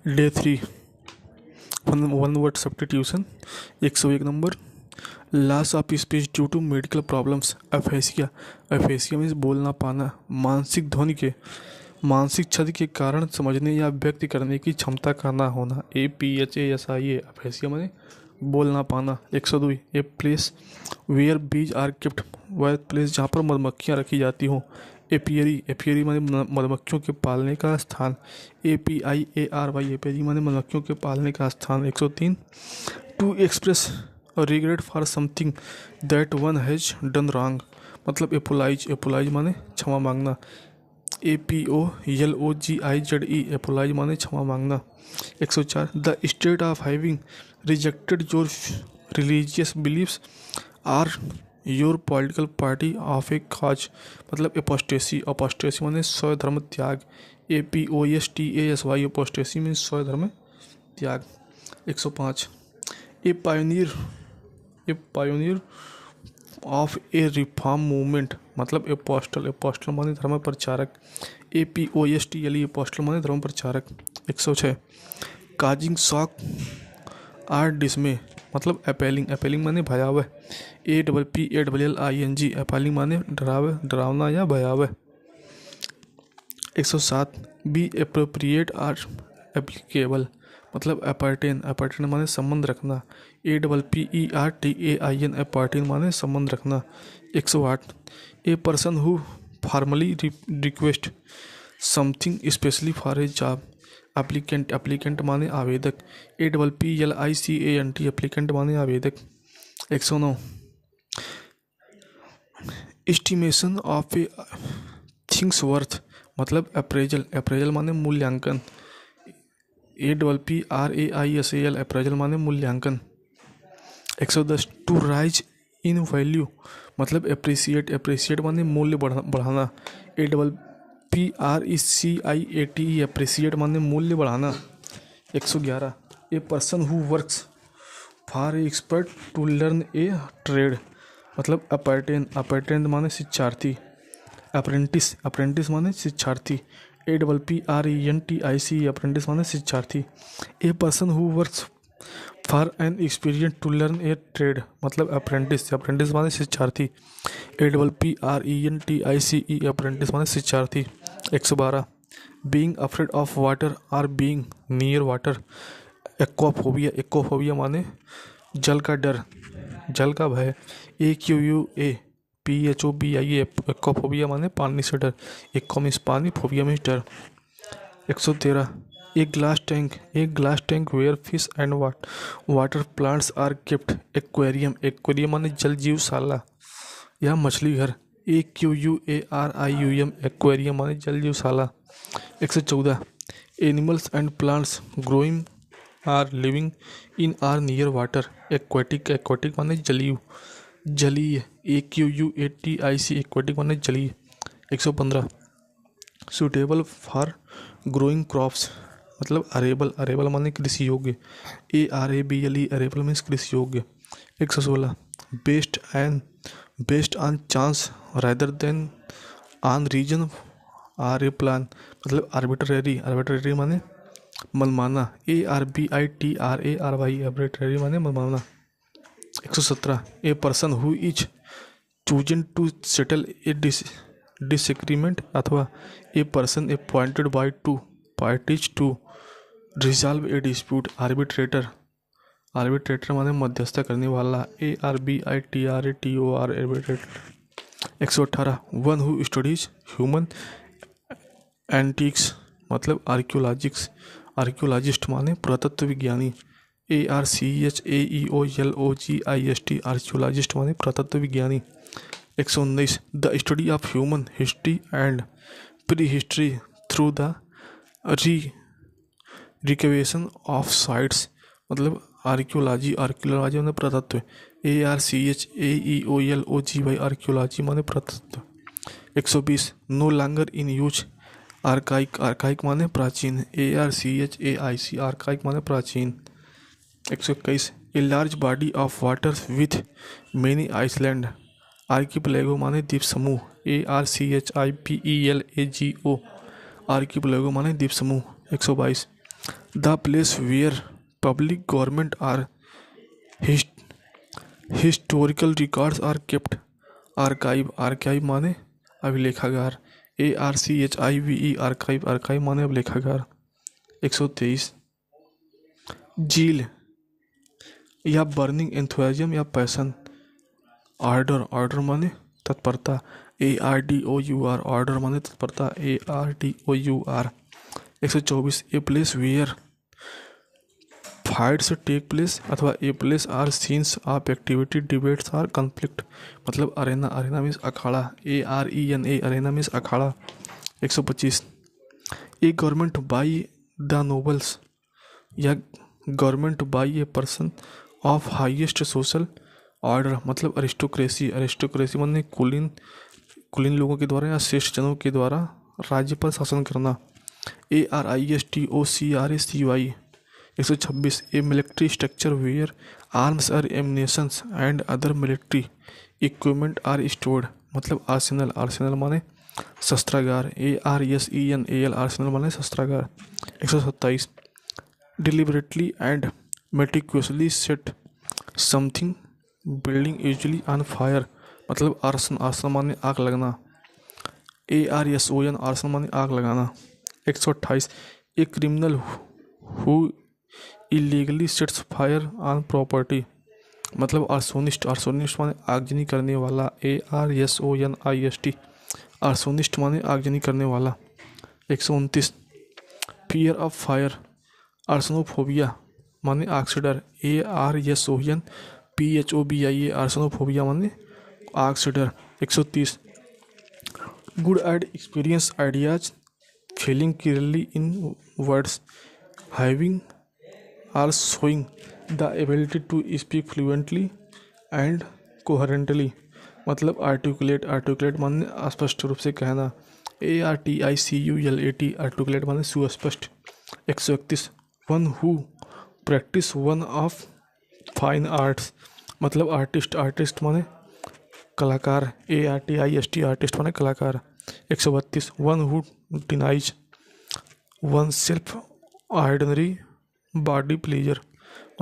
Day 3 one word substitution. 101 नंबर। Loss of speech due to medical problems. Aphasia. Aphasia means बोल ना पाना, मानसिक क्षति के कारण समझने या व्यक्त करने की क्षमता का ना होना। APHASIA। एफेसिया माने बोल ना पाना। 102। ए place where bees are kept. वह प्लेस जहाँ पर मधुमक्खियाँ रखी जाती हों। एपियरी। एपियरी माने मधुमक्खियों के पालने का स्थान। APIARY। एपियरी माने मधुमक्खियों के पालने का स्थान। 103। To express regret for something that one has done wrong. मतलब एपोलाइज। एपोलाइज माने क्षमा मांगना। APOLOGIZE। एपोलाइज माने क्षमा मांगना। 104। The state of having rejected your religious beliefs or your political party of a cause. मतलब एपोस्टेसी। अपोस्टेसी माने स्वधर्म त्याग। APOSTASY। अपोस्टेसी मीन्स स्वधर्म त्याग। 105। A pioneer of a reform movement. मतलब एपोस्टल। एपोस्टल माने धर्म प्रचारक। APOSTLE। एपोस्टल माने धर्म प्रचारक। 106। Causing shock or dismay. मतलब अपेलिंग। अपेलिंग माने भयावह। APPLLING। अपेलिंग माने डरावना या भयावह। 107। Be appropriate or applicable. मतलब अपर्टेन। अपर्टेन माने संबंध रखना। APPERTAIN। अपर्टेन माने संबंध रखना। 108। A person who formally request something specially for a job. Applicant. Applicant माने आवेदक। APPLICANT। एप्लीकेंट माने आवेदक। 109। Estimation of a thing's worth. मतलब अप्रेजल। अप्रेजल माने मूल्यांकन। APPRAISAL। अप्रेजल माने मूल्यांकन। 110। To rise in value. मतलब एप्रिसिएट। एप्रिसिएट माने मूल्य बढ़ाना। APPRECIATE। एप्रिसिएट माने मूल्य बढ़ाना। 111। A person who works for a expert to learn a trade. मतलब अपर्टेन। अपर्टेन माने शिक्षार्थी। अप्रेंटिस। अप्रेंटिस माने शिक्षार्थी। APPRENTICE। अप्रेंटिस माने शिक्षार्थी। A person who works for an experience to learn a trade. मतलब अप्रेंटिस। अप्रेंटिस माने शिक्षार्थी। APPRENTICE। अप्रेंटिस माने शिक्षार्थी। 112। बीइंग अफ्रेड ऑफ वाटर और being near water. Aquaphobia. Aquaphobia माने जल का डर, जल का भय। AQUAPHOBIA। एक्वाफोबिया माने पानी से डर। एक्वा मीन्स पानी, फोबिया मीन्स डर। 113। A glass tank. A glass tank where fish and water plants are kept. Aquarium. Aquarium माने जल जीवशाला या मछली घर। AQUARIUM। एक्वेरियम माने जल जीवशाला। 114। Animals and plants growing or living in or near water. Aquatic. Aquatic माने जलीय। AQUATIC। एक्वेटिक माने जलीय। 115। Suitable for growing crops. मतलब अरेबल। अरेबल माने कृषि योग्य। ARABLE। अरेबल मीन्स कृषि योग्य। 116। Based on chance rather than on reason or a plan. मतलब आर्बिट्रेरी। आर्बिट्रेरी माने मनमाना। ARBITRARY। आर्बिट्रेरी माने मनमाना। 117। A person who is chosen to settle a disagreement. अथवा a person appointed by two parties to resolve a dispute. Arbitrator. Arbitrator माने मध्यस्थता करने वाला। ARBITRATOR। Arbitrator. 118। One who studies human antics. मतलब आर्कियोलॉजिक्स। आर्कियोलॉजिस्ट माने पुरातत्व विज्ञानी। ARCHAEOLOGIST। आर्कियोलॉजिस्ट माने पुरातत्व विज्ञानी। 119। The study of human history and pre history through the रिकवेशन of sites. मतलब आर्कियोलॉजी। आर्कियोलॉजी माने पुरातत्व। ARCHAEOLOGY। आर्कियोलॉजी माने पुरातत्व। 120। No longer in use archaic. Archaic माने प्राचीन। ARCHAIC। आर्काइक माने प्राचीन। 121। A large body of water with many Iceland. Archipelago माने द्वीप समूह। ARCHIPELAGO। आर्किपेलागो माने द्वीप समूह। 122। The place where public government are historical records are kept. Archive, archive माने अभिलेखागार। ARCHIVE, आर्काइव, आर्काइव माने अभिलेखागार। 123। जील या बर्निंग एंथुजियाज्म या पैशन। आर्डर, आर्डर माने तत्परता। ARDOUR, आर्डर माने तत्परता। ARDOUR। 124। A place where fights take place अथवा a place or scenes of activity debates or conflict. मतलब अरेना, अरेना मीन्स अखाड़ा। ARENA, अरेना मीन्स अखाड़ा। 125। A government by the nobles या government by a person of highest social order. मतलब aristocracy, aristocracy माने कुलीन, कुलीन लोगों के द्वारा या श्रेष्ठ जनों के द्वारा राज्य पर शासन करना। ARISTOCRACY। 126। A military structure where arms और ammunitions and other military equipment are stored. मतलब आर्सेनल, आर्सेनल माने शस्त्रागार। ARSENAL, आर्सेनल माने शस्त्रागार। 127। Deliberately and meticulously set something building usually on fire. मतलब आर्सन, आर्सन माने आग लगना। ARSON, आर्सन माने आग लगाना। 128। A criminal who illegally sets fire on property. मतलब आर्सोनिस्ट, आर्सोनिस्ट माने आगजनी करने वाला। ARSONIST, आर्सोनिस्ट माने आगजनी करने वाला। 129। फियर ऑफ फायर, आर्सनोफोबिया माने आग से डर। ARSONPHOBIA, आर्सनोफोबिया माने आग से डर। 130। Good at experience ideas feeling clearly in words having or showing the ability to speak fluently and coherently. मतलब आर्टिकुलेट, आर्टिकुलेट माने स्पष्ट रूप से कहना। ARTICULAT, आर्टिकुलेट माने सुस्पष्ट। 131। One who practice one of fine arts. मतलब आर्टिस्ट, आर्टिस्ट माने कलाकार। ARTIST, आर्टिस्ट माने कलाकार। 132। One who denies one self ordinary body pleasure.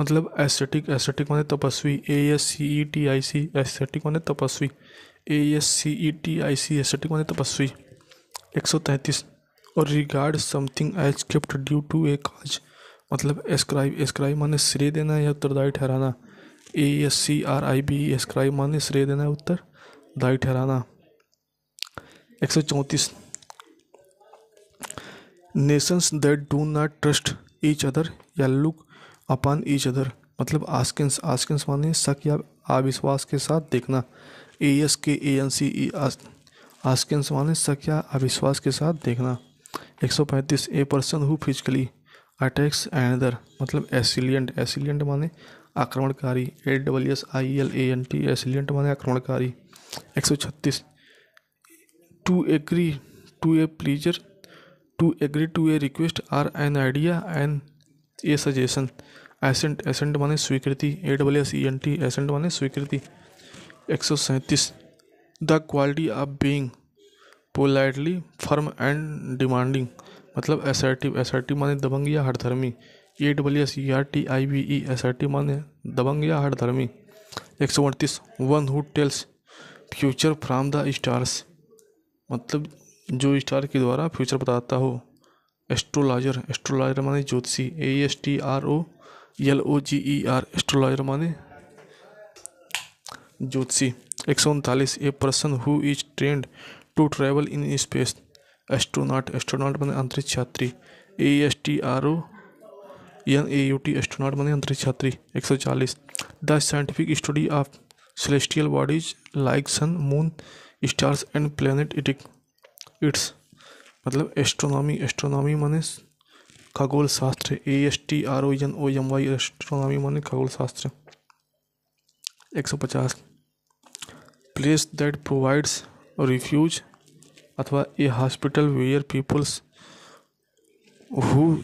मतलब एस्थेटिक, एस्थेटिक माने तपस्वी। ASCETIC, एस्थेटिक माने तपस्वी। ASCETIC, एस्थेटिक माने तपस्वी। 133। और regard something as gift due to a cause. मतलब एस्क्राइब, एस्क्राइब माने श्रेय देना या उत्तरदायी ठहराना। ASCRIB, एस्क्राइब माने श्रेय देना या उत्तरदायी ठहराना। 134। Nations that do not trust each other या लुक अपॉन ईच अदर। मतलब आस्किंस, आस्किंस माने शक या अविश्वास के साथ देखना। ASKANCE, आस्किंस माने शक या अविश्वास के साथ देखना। 135। ए person who physically attacks another. मतलब एसिलियंट, एसिलियंट माने आक्रमणकारी। ASSILANT, एसिलियंट माने आक्रमणकारी। 136। To agree to a pleasure, to agree to a request or an idea and a suggestion. Assent, assent माने स्वीकृति। ASSENT, एसेंट माने स्वीकृति। 137। The quality of being politely firm and demanding. मतलब असर्टिव, असर्टिव माने दबंग या हठधर्मी। ASSERTIVE, असर्टिव माने दबंग या हठधर्मी। 138। One who tells future from the stars. मतलब जो स्टार के द्वारा फ्यूचर बताता हो। एस्ट्रोलॉजर, एस्ट्रोलॉजर माने ज्योतिषी। ASTROLOGER, एस्ट्रोलॉजर माने ज्योतिषी। 139। A person who is trained to travel in space. Astronaut, astronaut माने अंतरिक्ष यात्री। ASTRONAUT, एस्ट्रोनॉट माने अंतरिक्ष यात्री। 140। The scientific study of celestial bodies like sun, moon, stars and planets. मतलब एस्ट्रोनॉमी, एस्ट्रोनॉमी माने खगोल शास्त्र। ASTRONOMY, एस्ट्रोनॉमी माने खगोल शास्त्र। 150। प्लेस दैट प्रोवाइड्स रिफ्यूज अथवा a hospital where peoples who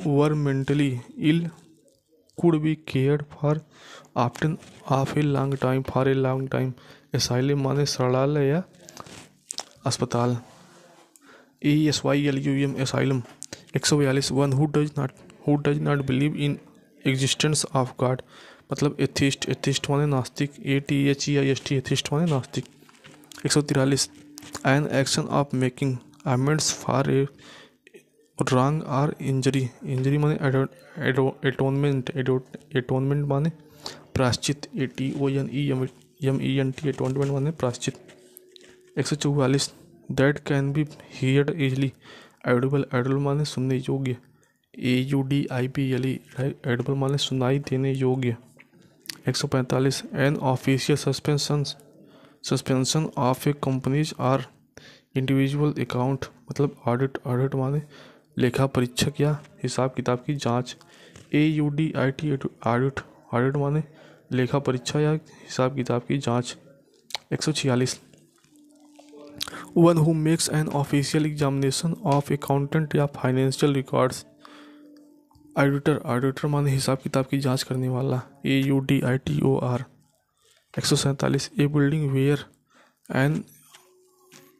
were mentally ill could be cared for after of a long time, for a long time. Asylum माने शरणालय या अस्पताल। ASYLUM, asylum. 142 one who does not believe in existence of God मतलब atheist. Atheist माने नास्तिक, ATHEIST atheist माने नास्तिक। 143 an action of making amends for a wrong और इंजरी। इंजरी माने एटोनमेंट। एटोनमेंट माने प्राश्चित, ATONEMENT एटोनमेंट माने प्राश्चित। 144 that can be heard easily edible. Edible माने सुनने योग्य, AUDIBLE एडिबल माने सुनाई देने योग्य। 145 an official suspension of A companies और इंडिविजुअल अकाउंट मतलब ऑडिट। ऑडिट माने लेखा परीक्षक या हिसाब किताब की जांच, AUDIT ऑडिट। ऑडिट माने लेखा परीक्षा या हिसाब किताब की जांच। 146 one who makes an official examination of accountant या फाइनेंशियल रिकॉर्ड्स। ऑडिटर। ऑडिटर माने हिसाब किताब की जांच करने वाला, AUDITOR। 147 a building where an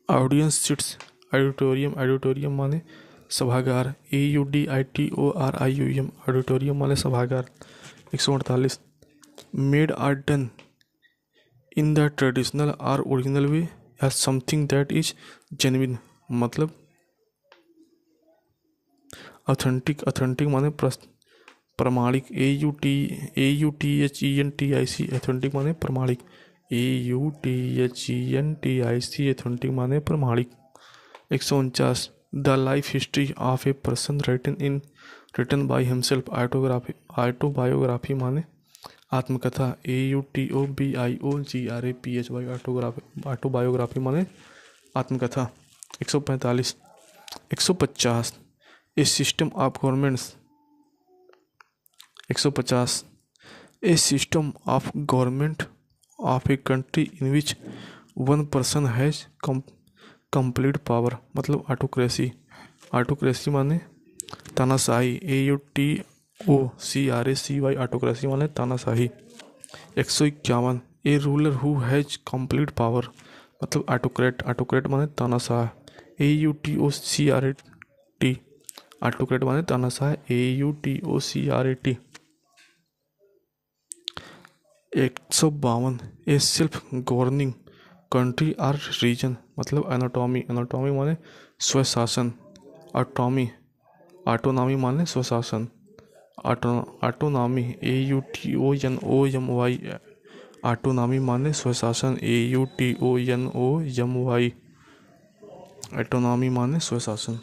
audience sits. Auditorium. Auditorium माने सभागार, AUDITORIUM ऑडिटोरियम माने सभागार। 148 made or done in the traditional और ओरिजिनल वे या समथिंग दैट इज जेन्युइन मतलब ऑथेंटिक। ऑथेंटिक माने प्रमाणिक, AUTHENTIC ऑथेंटिक माने प्रमाणिक, AUTHENTIC ऑथेंटिक माने प्रमाणिक। 149 the life history of a person written by himself. Autography. Autobiography माने आत्मकथा, AUTOBIOGRAPHY ऑटोबायोग्राफी माने आत्मकथा। 145 150 a system of governments. 150 a system of government of a country in which one person has complete power मतलब autocracy. Autocracy माने तानाशाही, AUTOCRACY autocracy माने तानाशाही। 151 a ruler who has complete power मतलब ऑटोक्रेट। ऑटोक्रेट माने तानाशाह, AUTOCRAT ऑटोक्रेट माने तानाशाह, AUTOCRAT। 152 ए सेल्फ गवर्निंग कंट्री और रीजन मतलब एनाटॉमी। एनाटॉमी माने स्वशासन। ऑटोमी। ऑटोनॉमी माने स्वशासन। ऑटोनॉमी, AUTONOMY ऑटोनॉमी माने स्वशासन, AUTONOMY ऑटोनॉमी माने स्वशासन।